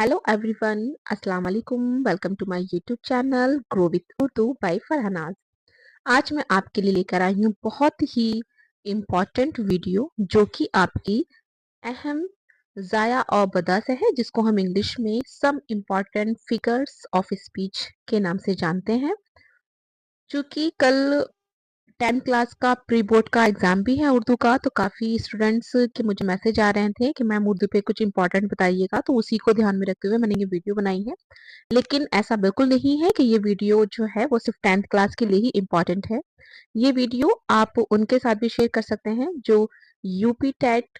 Hello everyone, अस्सलाम वालेकुम। Welcome to my YouTube channel Grow with Urdu by Farhanaz. आज मैं आपके लिए लेकर आई हूँ बहुत ही इम्पोर्टेंट वीडियो जो कि आपकी अहम ज़ाया और बदा से है, जिसको हम इंग्लिश में some important figures of speech के नाम से जानते हैं। चूँकि कल 10th क्लास का प्री बोर्ड का एग्ज़ाम भी है उर्दू का, तो काफ़ी स्टूडेंट्स के मुझे मैसेज आ रहे थे कि मैम उर्दू पे कुछ इम्पोर्टेंट बताइएगा, तो उसी को ध्यान में रखते हुए मैंने ये वीडियो बनाई है। लेकिन ऐसा बिल्कुल नहीं है कि ये वीडियो जो है वो सिर्फ 10th क्लास के लिए ही इम्पोर्टेंट है। ये वीडियो आप उनके साथ भी शेयर कर सकते हैं जो यूपी टेट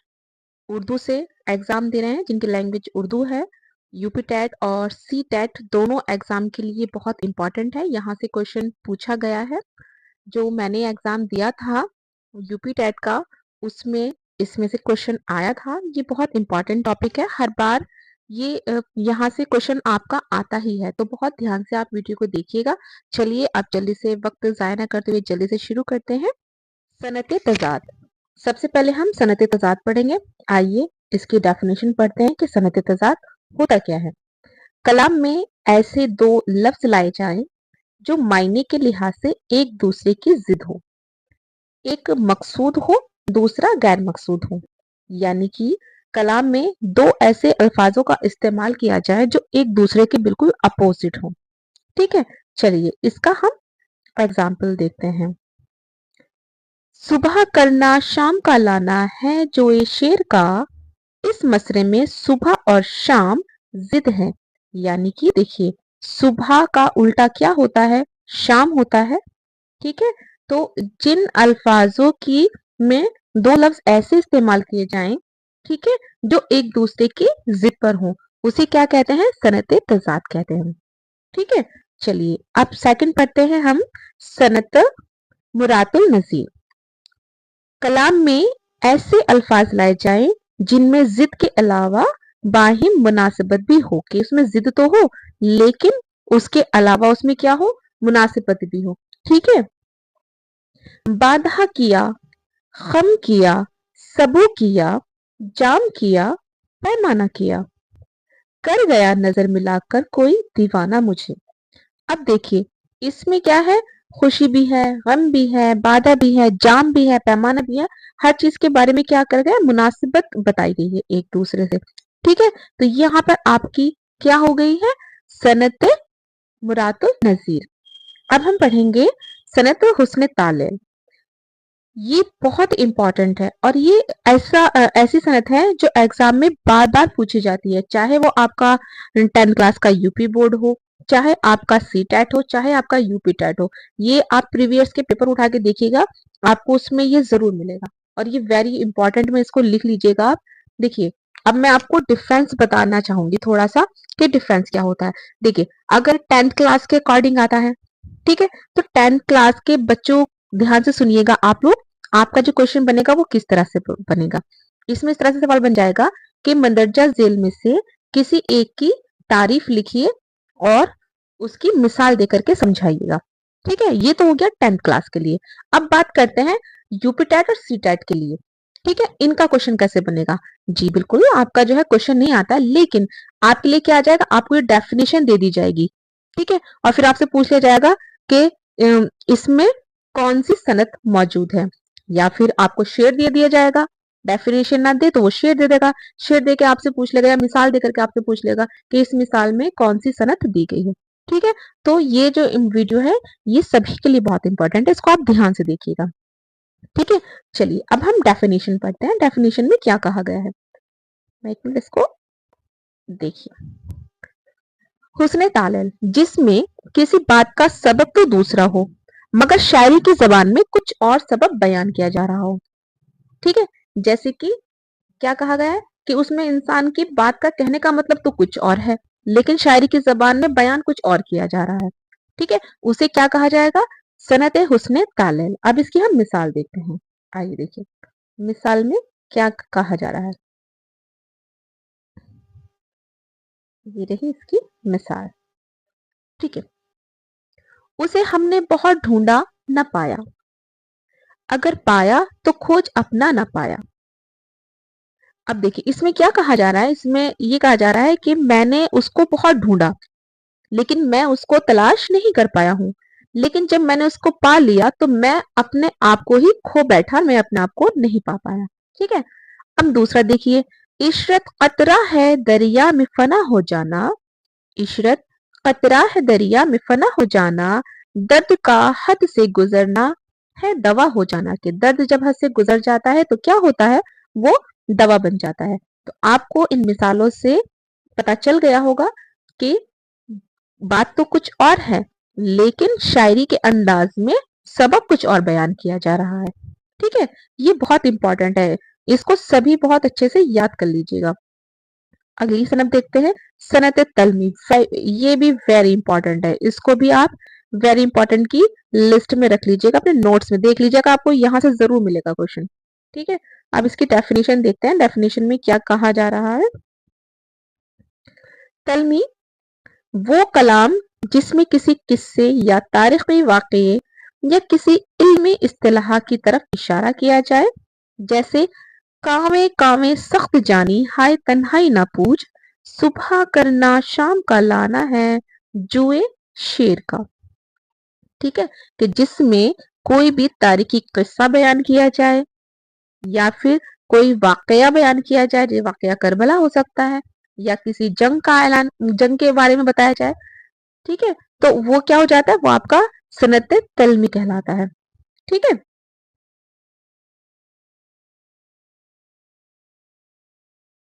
उर्दू से एग्ज़ाम दे रहे हैं, जिनकी लैंग्वेज उर्दू है। यूपी टेट और सी टेट दोनों एग्ज़ाम के लिए बहुत इम्पोर्टेंट है। यहाँ से क्वेश्चन पूछा गया है। जो मैंने एग्ज़ाम दिया था यूपी टेट का, उसमें इसमें से क्वेश्चन आया था। ये बहुत इम्पोर्टेंट टॉपिक है, हर बार ये यहाँ से क्वेश्चन आपका आता ही है, तो बहुत ध्यान से आप वीडियो को देखिएगा। चलिए आप जल्दी से वक्त ज़ाया ना करते हुए जल्दी से शुरू करते हैं। सनत तज़ाद। सबसे पहले हम सनत तज़ाद पढ़ेंगे। आइए इसकी डेफिनेशन पढ़ते हैं कि सनत तज़ाद होता क्या है। कलाम में ऐसे दो लफ्ज लाए जाएं जो मायने के लिहाज से एक दूसरे की जिद हो। एक मकसूद हो, दूसरा गैर मकसूद हो। यानी कि कलाम में दो ऐसे अल्फाजों का इस्तेमाल किया जाए जो एक दूसरे के बिल्कुल अपोजिट हो। ठीक है, चलिए इसका हम एग्जाम्पल देखते हैं। सुबह करना शाम का लाना है जो ये शेर का, इस मसरे में सुबह और शाम जिद है। यानी कि देखिए, सुबह का उल्टा क्या होता है? शाम होता है। ठीक है, तो जिन अल्फाजों की में दो लफ्ज ऐसे इस्तेमाल किए जाएं, ठीक है, जो एक दूसरे की जिद पर हो, उसे क्या कहते हैं? सनत तजाद कहते हैं। ठीक है, चलिए अब सेकंड पढ़ते हैं हम। सनत मुरातुल नजीर। कलाम में ऐसे अल्फाज लाए जाएं जिनमें जिद के अलावा बाहिम मुनासिबत भी हो, कि उसमें जिद तो हो लेकिन उसके अलावा उसमें क्या हो? मुनासिबत भी हो। ठीक है, बाधा किया, खम किया, सबू किया, जाम किया, पैमाना किया, कर गया नजर मिलाकर कोई दीवाना मुझे। अब देखिए, इसमें क्या है? खुशी भी है, गम भी है, बाधा भी है, जाम भी है, पैमाना भी है। हर चीज के बारे में क्या कर गया? मुनासिबत बताई गई है एक दूसरे से। ठीक है, तो यहाँ पर आपकी क्या हो गई है? सनत मुरातुल नजीर। अब हम पढ़ेंगे सनत हुस्न तालील। ये बहुत इंपॉर्टेंट है और ये ऐसी सनत है जो एग्जाम में बार बार पूछी जाती है, चाहे वो आपका 10th क्लास का यूपी बोर्ड हो, चाहे आपका सी टेट हो, चाहे आपका यूपी टेट हो। ये आप प्रीवियस के पेपर उठा के देखिएगा, आपको उसमें ये जरूर मिलेगा और ये वेरी इंपॉर्टेंट में इसको लिख लीजिएगा आप। देखिए, अब मैं आपको डिफरेंस बताना चाहूंगी थोड़ा सा कि डिफरेंस क्या होता है। देखिए, अगर 10th क्लास के अकॉर्डिंग आता है, ठीक है, तो 10th क्लास के बच्चों ध्यान से सुनिएगा आप लोग। आपका जो क्वेश्चन बनेगा वो किस तरह से बनेगा? इसमें इस तरह से सवाल बन जाएगा कि मंदरजा झेल में से किसी एक की तारीफ लिखिए और उसकी मिसाल देकर के समझाइएगा। ठीक है, ये तो हो गया 10th क्लास के लिए। अब बात करते हैं यूपी टेट और सी टेट के लिए। ठीक है, इनका क्वेश्चन कैसे बनेगा? जी बिल्कुल, आपका जो है क्वेश्चन नहीं आता, लेकिन आपके लिए क्या आ जाएगा? आपको ये डेफिनेशन दे दी जाएगी। ठीक है, और फिर आपसे पूछ लिया जाएगा कि इसमें कौन सी सनत मौजूद है, या फिर आपको शेर दे दिया जाएगा। डेफिनेशन ना दे तो वो शेर दे देगा। शेर दे के आपसे पूछ लेगा या मिसाल देकर के आपसे पूछ लेगा कि इस मिसाल में कौन सी सनत दी गई है। ठीक है, तो ये जो वीडियो है ये सभी के लिए बहुत इंपॉर्टेंट है, इसको आप ध्यान से देखिएगा। ठीक है, चलिए अब हम डेफिनेशन पढ़ते हैं। डेफिनेशन में क्या कहा गया है, मैं एक मिनट इसको देखिए। हुस्न तालील, जिसमें किसी बात का सबब तो दूसरा हो मगर शायरी की जबान में कुछ और सबब बयान किया जा रहा हो। ठीक है, जैसे कि क्या कहा गया है कि उसमें इंसान की बात का कहने का मतलब तो कुछ और है, लेकिन शायरी की जबान में बयान कुछ और किया जा रहा है। ठीक है, उसे क्या कहा जाएगा? सनत हुस्न तालील। अब इसकी हम मिसाल देखते हैं। आइए देखिए, मिसाल में क्या कहा जा रहा है। ये रही इसकी मिसाल। ठीक है, उसे हमने बहुत ढूंढा न पाया, अगर पाया तो खोज अपना न पाया। अब देखिए इसमें क्या कहा जा रहा है, इसमें ये कहा जा रहा है कि मैंने उसको बहुत ढूंढा लेकिन मैं उसको तलाश नहीं कर पाया हूँ। लेकिन जब मैंने उसको पा लिया तो मैं अपने आप को ही खो बैठा, मैं अपने आप को नहीं पा पाया। ठीक है। अब दूसरा देखिए, इशरत कतरा है दरिया में फना हो जाना। इशरत कतरा है दरिया में फना हो जाना, दर्द का हद से गुजरना है दवा हो जाना। कि दर्द जब हद से गुजर जाता है तो क्या होता है, वो दवा बन जाता है। तो आपको इन मिसालों से पता चल गया होगा कि बात तो कुछ और है लेकिन शायरी के अंदाज में सबक कुछ और बयान किया जा रहा है। ठीक है। ये बहुत इंपॉर्टेंट है, इसको सभी बहुत अच्छे से याद कर लीजिएगा। अगली सनत देखते हैं, सनत तलमी। ये भी वेरी इंपॉर्टेंट है, इसको भी आप वेरी इंपॉर्टेंट की लिस्ट में रख लीजिएगा, अपने नोट्स में देख लीजिएगा, आपको यहाँ से जरूर मिलेगा क्वेश्चन। ठीक है। अब इसकी डेफिनेशन देखते हैं, डेफिनेशन में क्या कहा जा रहा है। तलमी वो कलाम जिसमें किसी किस्से या तारीखी वाक़ये या किसी इल्मी इस्तिलाह की तरफ इशारा किया जाए, जैसे कावे कावे सख्त जानी हाय तन्हाई ना पूछ, सुबह करना शाम का लाना है जुए शेर का। ठीक है। कि जिसमें कोई भी तारीखी किस्सा बयान किया जाए या फिर कोई वाकया बयान किया जाए, जो वाकया करबला हो सकता है, या किसी जंग का ऐलान, जंग के बारे में बताया जाए। ठीक है। तो वो क्या हो जाता है, वो आपका सनत तलमी कहलाता है। ठीक है।